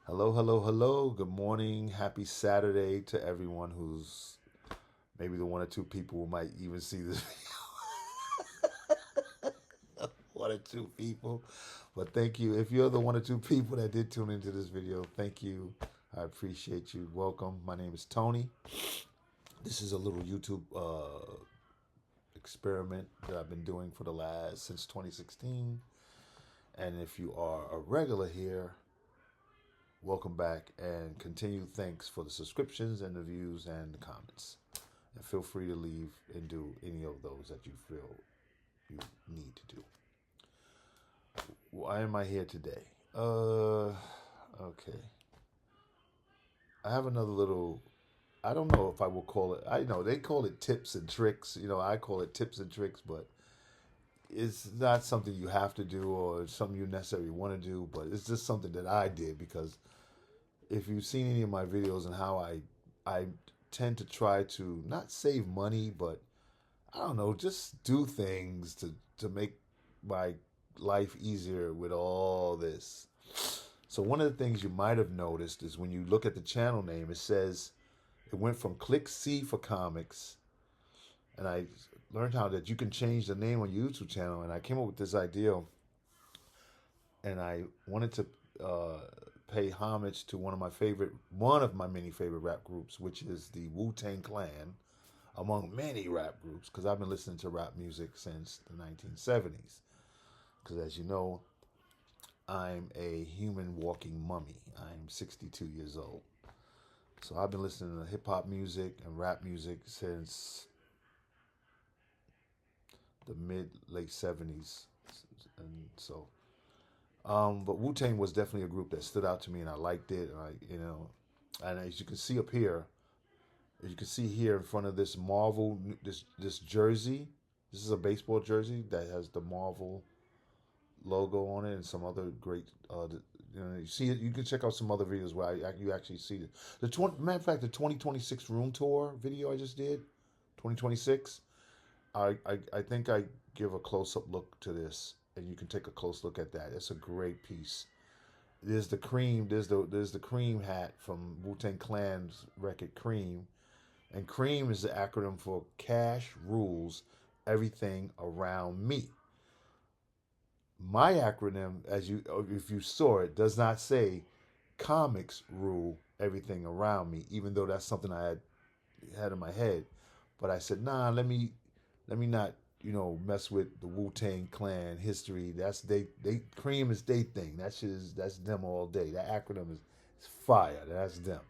Hello, hello, hello. Good morning. Happy Saturday to everyone who's maybe the one or two people who might even see this video. One or two people. But thank you. If you're the one or two people that did tune into this video, thank you. I appreciate you. Welcome. My name is Tony. This is a little YouTube experiment that I've been doing for the last since 2016. And if you are a regular here, welcome back and continue. Thanks for the subscriptions and the views and the comments. And feel free to leave and do any of those that you feel you need to do. Why am I here today? Okay. I have another little. I don't know if I will call it. I know they call it tips and tricks. I call it tips and tricks, but it's not something you have to do or something you necessarily want to do. But it's just something that I did because if you've seen any of my videos and how I tend to try to not save money, but I don't know, just do things to make my life easier with all this. So one of the things you might have noticed is when you look at the channel name, it says it went from Click C for Comics, and I learned how that you can change the name on your YouTube channel, and I came up with this idea, and I wanted to pay homage to one of my many favorite rap groups, which is the Wu-Tang Clan, among many rap groups, because I've been listening to rap music since the 1970s. Because as you know, I'm a human walking mummy. I'm 62 years old. So I've been listening to hip hop music and rap music since the late 70s. And so but Wu Tang was definitely a group that stood out to me, and I liked it. And as you can see up here, as you can see here in front of this Marvel, this jersey. This is a baseball jersey that has the Marvel logo on it, and some other great. You see it. You can check out some other videos where you actually see it. Matter of fact, the 2026 room tour video I just did, 2026. I think I give a close up look to this, and you can take a close look at that. It's a great piece. There's the cream. There's the cream hat from Wu Tang Clan's record Cream, and Cream is the acronym for Cash Rules Everything Around Me. My acronym, if you saw it, does not say Comics Rule Everything Around Me, even though that's something I had in my head. But I said, nah, let me not mess with the Wu Tang Clan history. That's they Cream is they thing. That's them all day. That acronym is fire. That's them.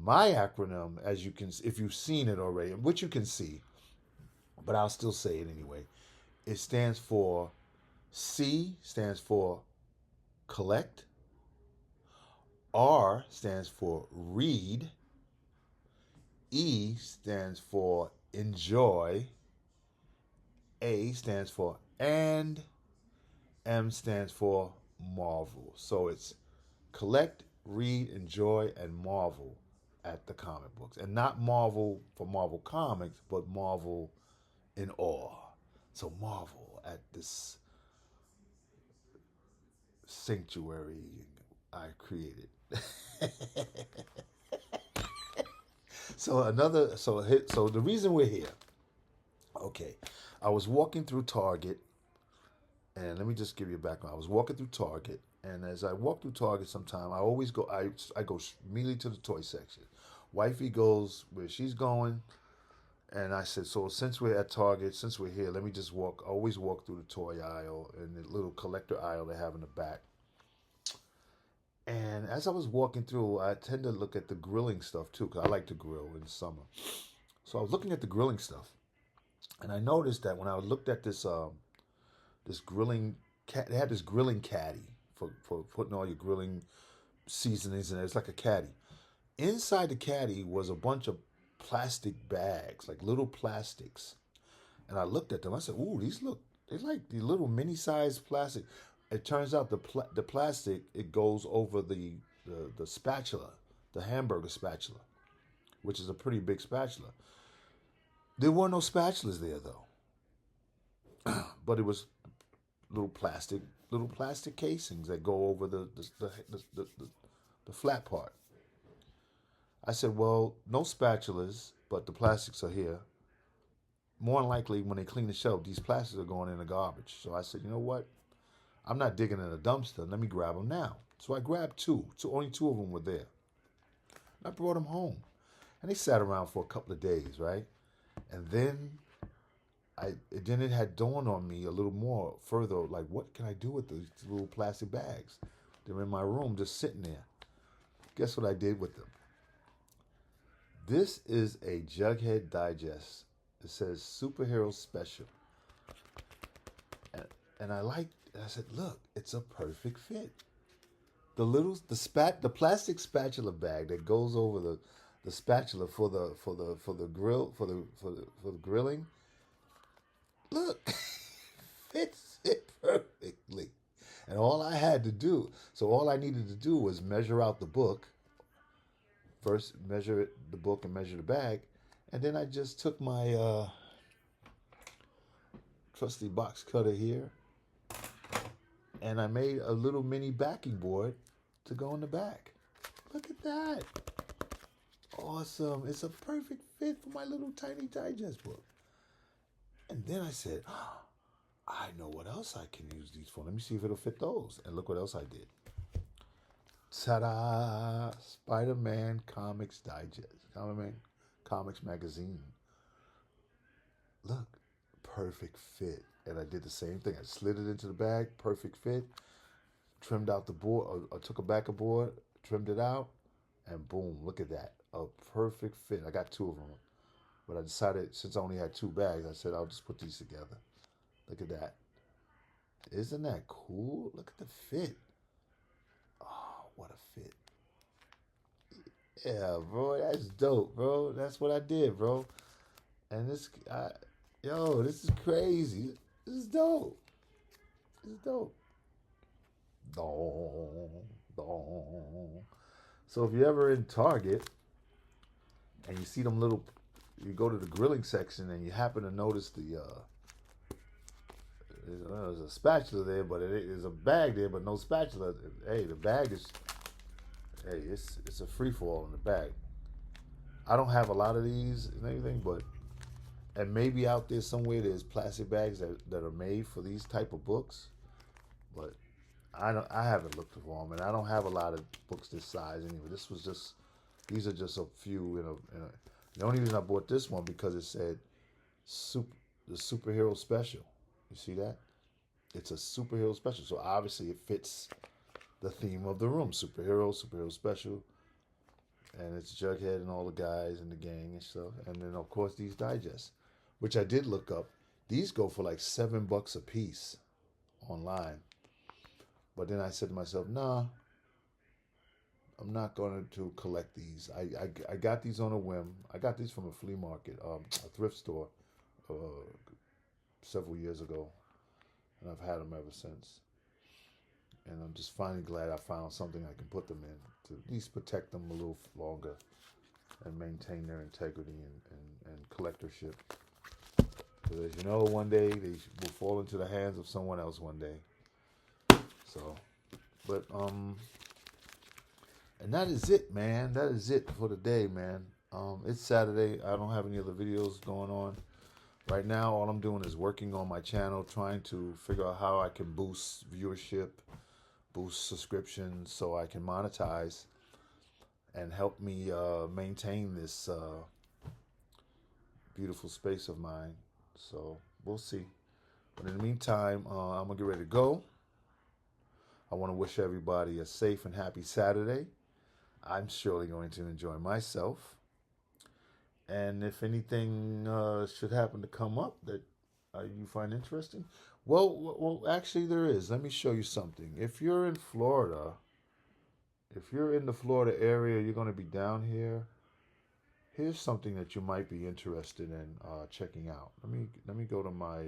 My acronym, as you can, if you've seen it already, which you can see, but I'll still say it anyway. It stands for C stands for collect. R stands for read. E stands for enjoy. A stands for and. M stands for marvel. So it's collect, read, enjoy, and marvel at the comic books. And not marvel for Marvel Comics, but marvel in awe. So marvel at this sanctuary I created. So the reason we're here, okay, I was walking through Target, and let me just give you a background. I was walking through Target, and as I walk through Target, sometime I always go. I go immediately to the toy section. Wifey goes where she's going, and I said, so since we're at Target, since we're here, let me just walk. I always walk through the toy aisle and the little collector aisle they have in the back. And as I was walking through, I tend to look at the grilling stuff too, because I like to grill in the summer. So I was looking at the grilling stuff, and I noticed that when I looked at this grilling cat, they had this grilling caddy for putting all your grilling seasonings in there. It's like a caddy. Inside the caddy was a bunch of plastic bags, like little plastics. And I looked at them. I said, "Ooh, they like the little mini-sized plastic." It turns out the plastic it goes over the spatula, the hamburger spatula, which is a pretty big spatula. There were no spatulas there though, but it was little plastic little plastic casings that go over the flat part. I said, well, no spatulas, but the plastics are here. More than likely, when they clean the shelf, these plastics are going in the garbage. So I said, you know what? I'm not digging in a dumpster. Let me grab them now. So I grabbed two. So only two of them were there. And I brought them home. And they sat around for a couple of days, right? And then it had dawned on me a little more further, like, what can I do with these little plastic bags? They're in my room just sitting there. Guess what I did with them? This is a Jughead Digest. It says Superhero Special. And, and I said, look, it's a perfect fit. The plastic spatula bag that goes over the spatula for the grill for the grilling. Look, fits it perfectly. And all I needed to do was measure out the book. First, measure the book and measure the bag, and then I just took my trusty box cutter here, and I made a little mini backing board to go in the back. Look at that. Awesome. It's a perfect fit for my little tiny digest book. And then I said, oh, I know what else I can use these for. Let me see if it'll fit those. And look what else I did. Ta-da! Spider-Man Comics Digest. Spider-Man Comics Magazine. Look, perfect fit. And I did the same thing. I slid it into the bag, perfect fit. Trimmed out the board, or took a back of board, trimmed it out, and boom, look at that. A perfect fit. I got two of them. But I decided, since I only had two bags, I said I'll just put these together. Look at that. Isn't that cool? Look at the fit. Oh, what a fit. Yeah, bro, that's dope, bro. That's what I did, bro. And this is crazy. This is dope. This is dope. Dong, dong. So if you're ever in Target and you see them little, you go to the grilling section and you happen to notice there's a spatula there, but there's a bag there, but no spatula. Hey, the bag is, hey, it's a free fall in the bag. I don't have a lot of these and everything, but and maybe out there somewhere there's plastic bags that are made for these type of books, but I haven't looked for them, and I don't have a lot of books this size anyway. These are just a few. The only reason I bought this one because it said the superhero special. You see that? It's a superhero special, so obviously it fits the theme of the room: superhero special, and it's Jughead and all the guys and the gang and stuff. And then of course these digests, which I did look up. These go for like $7 a piece online. But then I said to myself, nah, I'm not going to collect these. I got these on a whim. I got these from a flea market, a thrift store, uh, several years ago, and I've had them ever since. And I'm just finally glad I found something I can put them in to at least protect them a little longer and maintain their integrity and collectorship. Because as you know, one day they will fall into the hands of someone else one day. So, but and that is it, man. That is it for today, man. It's Saturday. I don't have any other videos going on right now. All I'm doing is working on my channel, trying to figure out how I can boost viewership, boost subscriptions, so I can monetize and help me maintain this beautiful space of mine. So we'll see. But in the meantime, I'm gonna get ready to go. I want to wish everybody a safe and happy Saturday. I'm surely going to enjoy myself. And if anything should happen to come up that you find interesting, well, actually there is. Let me show you something. If you're in Florida, if you're in the Florida area, you're going to be down here. Here's something that you might be interested in checking out. Let me go to my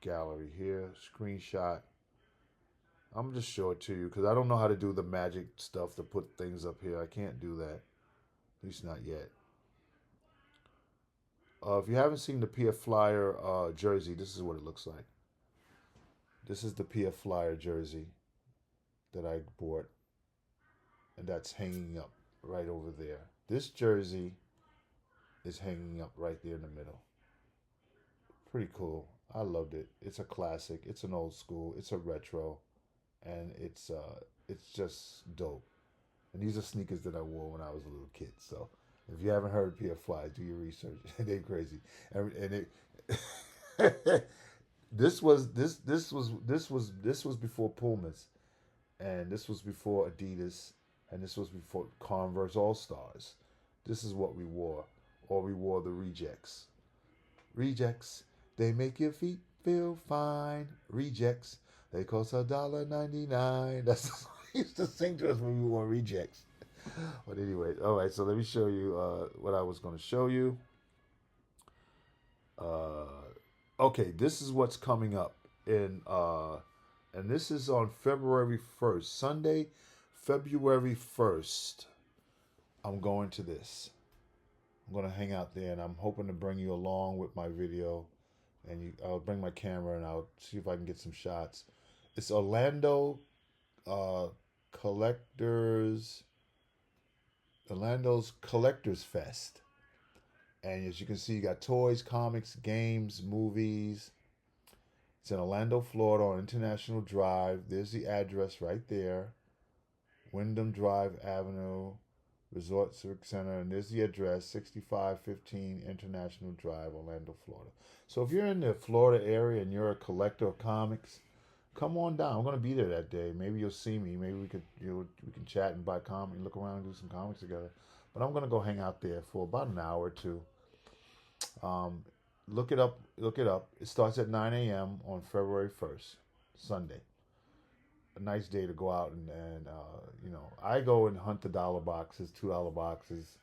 gallery here. Screenshot. I'm just show it to you because I don't know how to do the magic stuff to put things up here. I can't do that. At least not yet. If you haven't seen the PF Flyer jersey, this is what it looks like. This is the PF Flyer jersey that I bought. and that's hanging up right over there. This jersey is hanging up right there in the middle. Pretty cool. I loved it. It's a classic. It's an old school. It's a retro, and it's just dope. And these are sneakers that I wore when I was a little kid. So if you haven't heard PFY, do your research. They're crazy. And it this was before Pumas, and this was before Adidas, and this was before Converse All Stars. This is what we wore, or we wore the Rejects. Rejects, they make your feet feel fine. Rejects, they cost $1.99. That's what we used to sing to us when we wore Rejects. But anyway, all right. So let me show you what I was going to show you. Uh, okay, this is what's coming up and this is on February 1st, Sunday, February 1st. I'm going to this. I'm going to hang out there, and I'm hoping to bring you along with my video. And I'll bring my camera, and I'll see if I can get some shots. It's Orlando uh, Collectors, Orlando's Collectors Fest. And as you can see, you got toys, comics, games, movies. It's in Orlando, Florida on International Drive. There's the address right there. Wyndham Drive Avenue, Resort Civic Center. And there's the address, 6515 International Drive, Orlando, Florida. So if you're in the Florida area and you're a collector of comics, come on down. I'm going to be there that day. Maybe you'll see me. Maybe we can chat and buy comics, look around and do some comics together. But I'm going to go hang out there for about an hour or two. Look it up. Look it up. It starts at 9 a.m. on February 1st, Sunday. A nice day to go out and I go and hunt the dollar boxes, $2 boxes,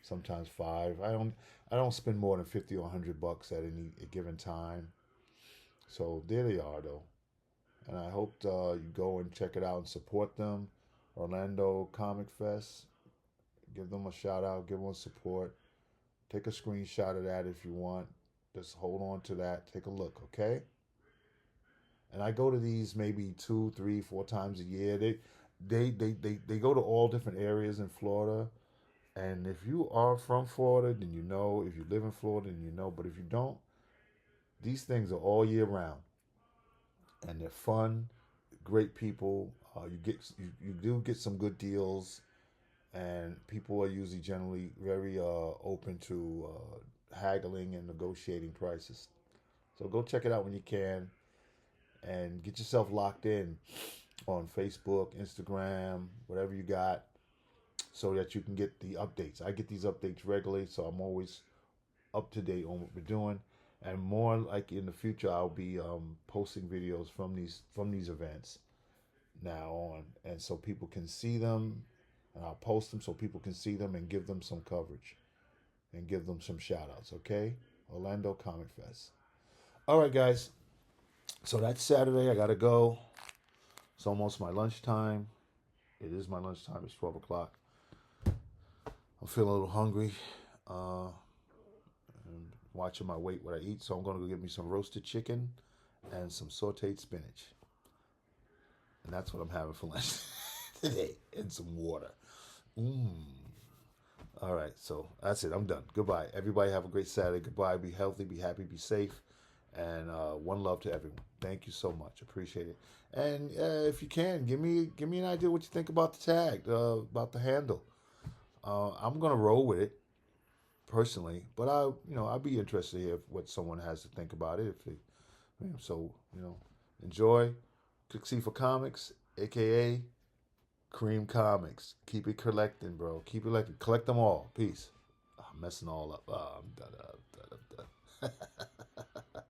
sometimes five. I don't spend more than 50 or $100 at any given time. So there they are though, and I hope you go and check it out and support them. Orlando Comic Fest. Give them a shout out. Give them support. Take a screenshot of that if you want. Just hold on to that. Take a look, okay? And I go to these maybe 2, 3, 4 times a year. They go to all different areas in Florida. And if you are from Florida, then you know. If you live in Florida, then you know. But if you don't, these things are all year round, and they're fun. Great people. You do get some good deals, and people are usually generally very open to haggling and negotiating prices. So go check it out when you can, and get yourself locked in on Facebook, Instagram, whatever you got, so that you can get the updates. I get these updates regularly, so I'm always up to date on what we're doing. And more like in the future, I'll be posting videos from these events now on, and so people can see them, and I'll post them so people can see them and give them some coverage and give them some shout outs, okay? Orlando Comic Fest. All right, guys. So that's Saturday. I got to go. It's almost my lunchtime. It is my lunchtime. It's 12 o'clock. I'm feeling a little hungry. I'm watching my weight, what I eat. So I'm going to go get me some roasted chicken and some sauteed spinach. And that's what I'm having for lunch today. And some water. All right, so that's it. I'm done. Goodbye. Everybody have a great Saturday. Goodbye. Be healthy, be happy, be safe. And one love to everyone. Thank you so much. Appreciate it. And if you can, give me an idea what you think about the tag, about the handle. I'm gonna roll with it personally, but I'd be interested to hear what someone has to think about it. If they, so enjoy. Click C for Comics, aka Cream Comics. Keep it collecting, bro. Keep it collecting. Collect them all. Peace. I'm messing all up. I'm done.